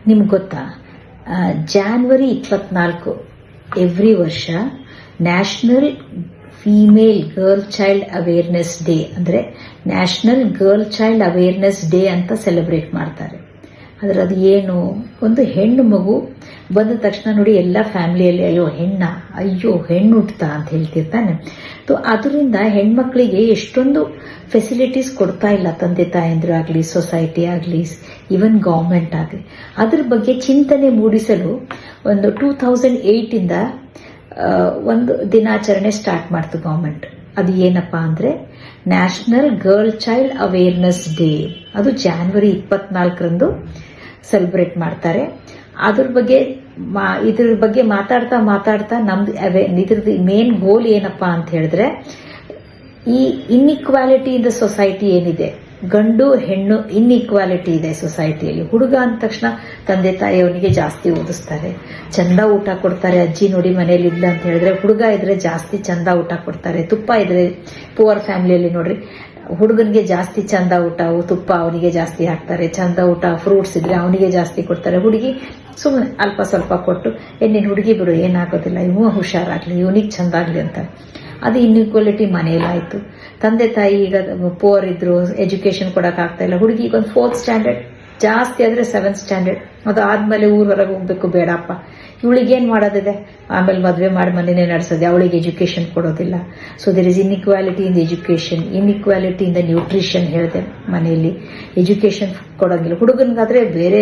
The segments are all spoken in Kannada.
ನಿಮ್ಗೆ ಗೊತ್ತಾ, ಜಾನ್ವರಿ 24 ಎವ್ರಿ ವರ್ಷ national female girl child awareness day ಅಂದರೆ national girl child awareness day ಅಂತ ಸೆಲೆಬ್ರೇಟ್ ಮಾಡ್ತಾರೆ. ಆದರೆ ಅದು ಏನು, ಒಂದು ಹೆಣ್ಣು ಮಗು ಬಂದ ತಕ್ಷಣ ನೋಡಿ ಎಲ್ಲ ಫ್ಯಾಮಿಲಿಯಲ್ಲಿ ಅಯ್ಯೋ ಹೆಣ್ಣು ಹುಟ್ಟುತ್ತಾ ಅಂತ ಹೇಳ್ತಿರ್ತಾನೆ. ಅದರಿಂದ ಹೆಣ್ಮಕ್ಳಿಗೆ ಎಷ್ಟೊಂದು ಫೆಸಿಲಿಟೀಸ್ ಕೊಡ್ತಾ ಇಲ್ಲ ತಂದೆ ತಾಯಂದ್ರು ಆಗಲಿ, ಸೊಸೈಟಿ ಆಗಲಿ, ಈವನ್ ಗೌರ್ಮೆಂಟ್ ಆಗಲಿ. ಅದ್ರ ಬಗ್ಗೆ ಚಿಂತನೆ ಮೂಡಿಸಲು ಒಂದು 2008 ಒಂದು ದಿನಾಚರಣೆ ಸ್ಟಾರ್ಟ್ ಮಾಡ್ತು ಗೌರ್ಮೆಂಟ್. ಅದು ಏನಪ್ಪಾ ಅಂದ್ರೆ national girl child awareness day. ಅದು ಜಾನ್ವರಿ 24 ಸೆಲೆಬ್ರೇಟ್ ಮಾಡ್ತಾರೆ. ಇದ್ರ ಬಗ್ಗೆ ಮಾತಾಡ್ತಾ ನಮ್ದು ಇದ್ರದ್ದು ಮೇನ್ ಗೋಲ್ ಏನಪ್ಪಾ ಅಂತ ಹೇಳಿದ್ರೆ, ಈ ಇನ್ಇಕ್ವಾಲಿಟಿ ಇನ್ ದ ಸೊಸೈಟಿ ಏನಿದೆ, ಗಂಡು ಹೆಣ್ಣು ಇನ್ಇಕ್ವಾಲಿಟಿ ಇದೆ ಸೊಸೈಟಿಯಲ್ಲಿ. ಹುಡುಗ ಅಂದ ತಕ್ಷಣ ತಂದೆ ತಾಯಿ ಅವನಿಗೆ ಜಾಸ್ತಿ ಓದಿಸ್ತಾರೆ, ಚಂದ ಊಟ ಕೊಡ್ತಾರೆ. ಅಜ್ಜಿ ನೋಡಿ ಮನೇಲಿ ಇಲ್ಲ ಅಂತ ಹೇಳಿದ್ರೆ, ಹುಡುಗ ಇದ್ರೆ ಜಾಸ್ತಿ ಚಂದ ಊಟ ಕೊಡ್ತಾರೆ. ತುಪ್ಪ ಇದ್ರೆ ಪುವರ್ ಫ್ಯಾಮಿಲಿಯಲ್ಲಿ ನೋಡ್ರಿ, ಹುಡುಗನಿಗೆ ಜಾಸ್ತಿ ಚಂದ ಊಟ, ತುಪ್ಪ ಅವನಿಗೆ ಜಾಸ್ತಿ ಹಾಕ್ತಾರೆ. ಚಂದ ಊಟ, ಫ್ರೂಟ್ಸ್ ಇದ್ರೆ ಅವನಿಗೆ ಜಾಸ್ತಿ ಕೊಡ್ತಾರೆ. ಹುಡುಗಿ ಸುಮ್ಮನೆ ಅಲ್ಪ ಸ್ವಲ್ಪ ಕೊಟ್ಟು ನಿನ್ನ ಹುಡುಗಿ ಬಿಡು ಏನಾಗೋದಿಲ್ಲ, ಇವ ಹುಷಾರಾಗ್ಲಿ, ಇವನಿಗೆ ಚಂದ ಆಗ್ಲಿ ಅಂತಾರೆ. ಅದು ಇನ್ಇಕ್ವಾಲಿಟಿ ಮನೆಯಲ್ಲಾಯ್ತು. ತಂದೆ ತಾಯಿ ಈಗ ಪುವರ್ ಇದ್ರು, ಎಜುಕೇಶನ್ ಕೊಡಕ್ ಆಗ್ತಾ ಇಲ್ಲ. ಹುಡುಗಿಗೆ ಒಂದು 4th ಸ್ಟ್ಯಾಂಡರ್ಡ್, ಜಾಸ್ತಿ ಆದ್ರೆ 7th ಸ್ಟ್ಯಾಂಡರ್ಡ್. ಅದು ಆದ್ಮೇಲೆ ಊರ್ ಹೊರಗೆ ಹೋಗ್ಬೇಕು, ಬೇಡಪ್ಪ ಇವಳಿಗೇನ್ ಮಾಡೋದಿದೆ, ಆಮೇಲೆ ಮದುವೆ ಮಾಡಿ ಮನೆನೇ ನಡೆಸೋದೆ, ಅವಳಿಗೆ ಎಜುಕೇಶನ್ ಕೊಡೋದಿಲ್ಲ. So there is inequality in the education, inequality in the nutrition ಹೇಳಿದೆ. ಮನೆಯಲ್ಲಿ ಎಜುಕೇಶನ್ ಕೊಡೋಂಗಿಲ್ಲ. ಹುಡುಗನ್ಗಾದ್ರೆ ಬೇರೆ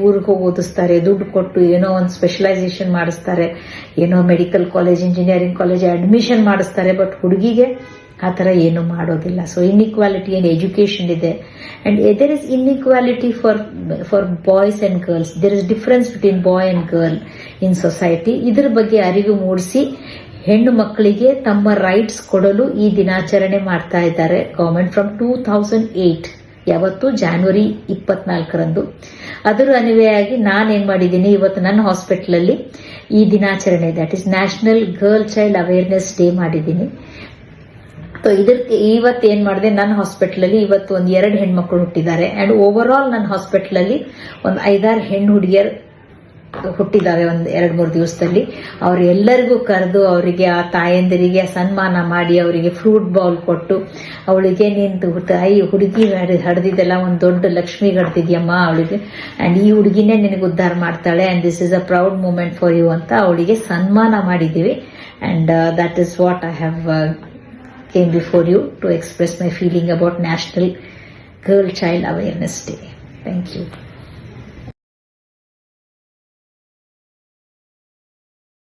ಊರಿಗೆ ಹೋಗಿ ಓದಿಸ್ತಾರೆ, ದುಡ್ಡು ಕೊಟ್ಟು ಏನೋ ಒಂದು ಸ್ಪೆಷಲೈಸೇಷನ್ ಮಾಡಿಸ್ತಾರೆ, ಏನೋ medical college, engineering college admission ಮಾಡಿಸ್ತಾರೆ. ಬಟ್ ಹುಡುಗಿಗೆ ಆ ಥರ ಏನು ಮಾಡೋದಿಲ್ಲ. ಸೊ ಇನ್ಇಕ್ವಾಲಿಟಿ ಇನ್ ಎಜುಕೇಶನ್ ಇದೆ. And there is inequality for boys and girls. There is difference between boy and girl in society. ಇದ್ರ ಬಗ್ಗೆ ಅರಿವು ಮೂಡಿಸಿ ಹೆಣ್ಣು ಮಕ್ಕಳಿಗೆ ತಮ್ಮ ರೈಟ್ಸ್ ಕೊಡಲು ಈ ದಿನಾಚರಣೆ ಮಾಡ್ತಾ ಇದ್ದಾರೆ ಗವರ್ಮೆಂಟ್ ಫ್ರಮ್ 2008. ಯಾವತ್ತು ಜಾನ್ವರಿ 24. ಅದರ ಅನ್ವಯವಾಗಿ ನಾನೇನ್ ಮಾಡಿದ್ದೀನಿ, ಇವತ್ತು ನನ್ನ ಹಾಸ್ಪಿಟಲಲ್ಲಿ ಈ ದಿನಾಚರಣೆ, that is national girl child awareness day ಮಾಡಿದ್ದೀನಿ. ಇದಕ್ಕೆ ಇವತ್ತು ಏನ್ ಮಾಡಿದೆ, ನನ್ನ ಹಾಸ್ಪಿಟಲಲ್ಲಿ ಇವತ್ತು ಒಂದು 2 ಹೆಣ್ಮಕ್ಳು ಹುಟ್ಟಿದ್ದಾರೆ. ಅಂಡ್ ಓವರ್ ಆಲ್ ನನ್ನ ಹಾಸ್ಪಿಟಲಲ್ಲಿ ಒಂದು 5-6 ಹೆಣ್ಣು ಹುಡುಗಿಯರು ಹುಟ್ಟಿದ್ದಾರೆ ಒಂದು 2-3 ದಿವಸದಲ್ಲಿ. ಎಲ್ಲರಿಗೂ ಕರೆದು ಅವರಿಗೆ, ಆ ತಾಯಂದಿರಿಗೆ ಸನ್ಮಾನ ಮಾಡಿ, ಅವರಿಗೆ ಫ್ರೂಟ್ ಬೌಲ್ ಕೊಟ್ಟು, ಅವಳಿಗೆ ನಿಂತು ಹುಡುಗಿ ಹಡ್ದಿದ್ದೆಲ್ಲ ಒಂದು ದೊಡ್ಡ ಲಕ್ಷ್ಮಿ ಹಡ್ದಿದ್ಯಮ್ಮ ಅವಳಿಗೆ, ಅಂಡ್ ಈ ಹುಡುಗಿನೇ ನಿನಗೆ ಉದ್ಧಾರ ಮಾಡ್ತಾಳೆ, and this is a proud moment for you ಅಂತ ಅವಳಿಗೆ ಸನ್ಮಾನ ಮಾಡಿದ್ದೀವಿ. And that is what I have came before you to express my feeling about National Girl Child Awareness Day. Thank you.